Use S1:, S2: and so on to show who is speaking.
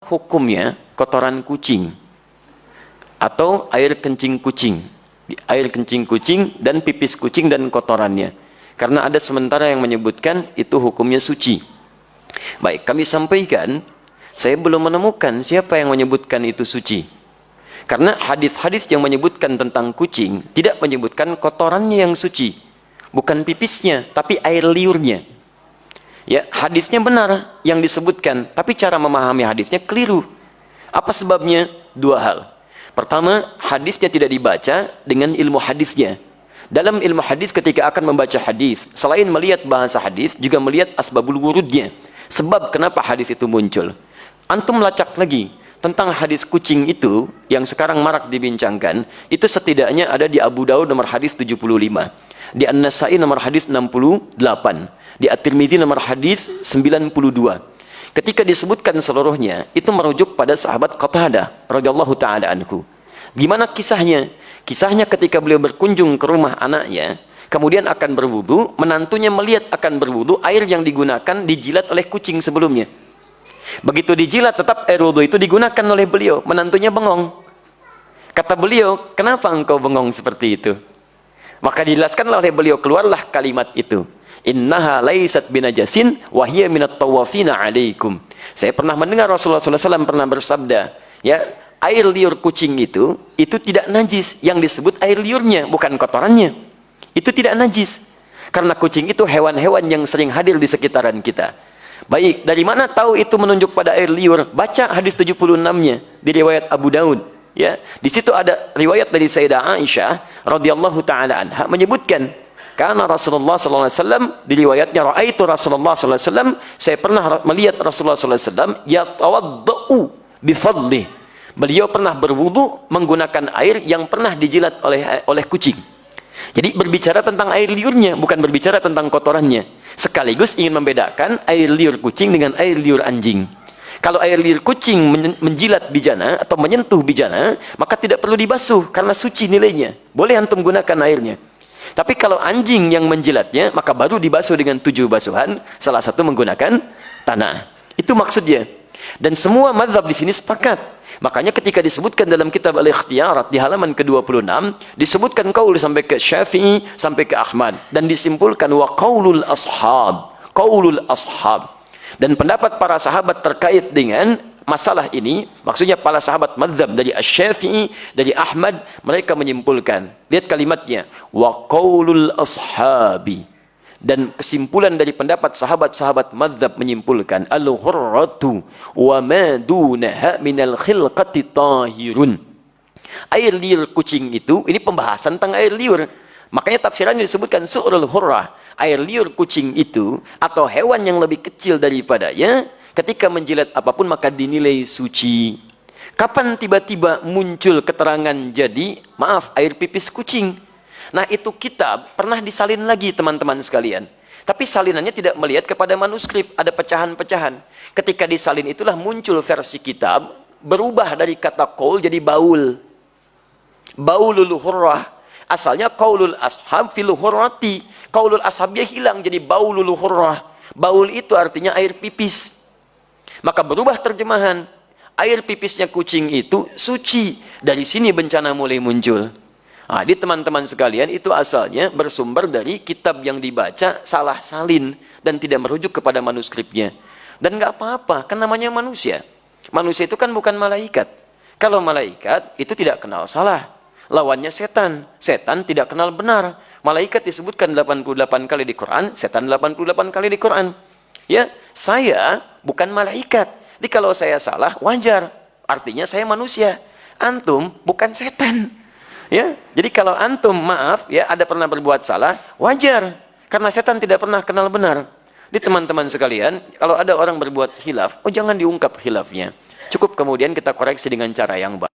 S1: hukumnya kotoran kucing atau air kencing kucing? Air kencing kucing dan pipis kucing dan kotorannya. Karena ada sementara yang menyebutkan itu hukumnya suci. Baik, kami sampaikan, saya belum menemukan siapa yang menyebutkan itu suci. Karena hadis-hadis yang menyebutkan tentang kucing tidak menyebutkan kotorannya yang suci. Bukan pipisnya, tapi air liurnya. Ya, hadisnya benar yang disebutkan, tapi cara memahami hadisnya keliru. Apa sebabnya? Dua hal. Pertama, hadisnya tidak dibaca dengan ilmu hadisnya. Dalam ilmu hadis ketika akan membaca hadis, selain melihat bahasa hadis, juga melihat asbabul wurudnya. Sebab kenapa hadis itu muncul. Antum lacak lagi tentang hadis kucing itu yang sekarang marak dibincangkan, itu setidaknya ada di Abu Daud nomor hadis 75, di An-Nasai nomor hadis 68, di At-Tirmidzi nomor hadis 92. Ketika disebutkan seluruhnya, itu merujuk pada sahabat Qatadah radhiyallahu taala anhu. Gimana kisahnya? Kisahnya ketika beliau berkunjung ke rumah anaknya, kemudian akan berwudu, menantunya melihat akan berwudu, air yang digunakan dijilat oleh kucing sebelumnya. Begitu dijilat, tetap air wudu itu digunakan oleh beliau. Menantunya bengong. Kata beliau, kenapa engkau bengong seperti itu? Maka dijelaskanlah oleh beliau, keluarlah kalimat itu. Innaha laisat binajasin wa hiya minat tawafina alaikum. Saya pernah mendengar Rasulullah SAW pernah bersabda, ya, air liur kucing itu tidak najis. Yang disebut air liurnya, bukan kotorannya. Itu tidak najis. Karena kucing itu hewan-hewan yang sering hadir di sekitaran kita. Baik, dari mana tahu itu menunjuk pada air liur? Baca hadis 76-nya di riwayat Abu Daud. Ya, di situ ada riwayat dari Sayyidah Aisyah radhiyallahu taala anha menyebutkan, karena Rasulullah SAW di riwayatnya, raaitu Rasulullah SAW, saya pernah melihat Rasulullah SAW yatawaddau bifadlih. Beliau pernah berwudu menggunakan air yang pernah dijilat oleh kucing. Jadi berbicara tentang air liurnya, bukan berbicara tentang kotorannya. Sekaligus ingin membedakan air liur kucing dengan air liur anjing. Kalau air liur kucing menjilat bijana atau menyentuh bijana, maka tidak perlu dibasuh karena suci nilainya. Boleh antum gunakan airnya. Tapi kalau anjing yang menjilatnya, maka baru dibasuh dengan 7 basuhan, salah satu menggunakan tanah. Itu maksudnya. Dan semua mazhab di sini sepakat. Makanya ketika disebutkan dalam kitab Al-Ikhtiyarat di halaman ke-26, disebutkan qaul sampai ke Syafi'i, sampai ke Ahmad. Dan disimpulkan wa qaulul ashab. Qaulul ashab. Dan pendapat para sahabat terkait dengan masalah ini, maksudnya para sahabat mazhab dari Asy-Syafi'i, dari Ahmad, mereka menyimpulkan. Lihat kalimatnya, wa qaulul ashabi. Dan kesimpulan dari pendapat sahabat-sahabat mazhab menyimpulkan, al-ghurratu wa ma dunaha minal khilqati tahirun. Air liur kucing itu, ini pembahasan tentang air liur. Makanya tafsirannya disebutkan su'rul hurrah. Air liur kucing itu, atau hewan yang lebih kecil daripadanya, ketika menjilat apapun maka dinilai suci. Kapan tiba-tiba muncul keterangan jadi, maaf, air pipis kucing? Nah, itu kitab pernah disalin lagi teman-teman sekalian. Tapi salinannya tidak melihat kepada manuskrip, ada pecahan-pecahan. Ketika disalin itulah muncul versi kitab, berubah dari kata qaul jadi baul. Baulul hurrah. Asalnya qaulul ashab fil hurrati. Qaulul ashabnya hilang jadi baulul hurrah. Baul itu artinya air pipis. Maka berubah terjemahan. Air pipisnya kucing itu suci. Dari sini bencana mulai muncul. Nah, di teman-teman sekalian, itu asalnya bersumber dari kitab yang dibaca salah salin dan tidak merujuk kepada manuskripnya. Dan nggak apa-apa, kan namanya manusia. Manusia itu kan bukan malaikat. Kalau malaikat itu tidak kenal salah. Lawannya setan. Setan tidak kenal benar. Malaikat disebutkan 88 kali di Quran, setan 88 kali di Quran. Ya, saya bukan malaikat. Jadi kalau saya salah, wajar. Artinya saya manusia. Antum bukan setan. Ya, jadi kalau antum maaf ya ada pernah berbuat salah, wajar. Karena setan tidak pernah kenal benar. Di teman-teman sekalian, kalau ada orang berbuat khilaf, jangan diungkap khilafnya. Cukup kemudian kita koreksi dengan cara yang baik.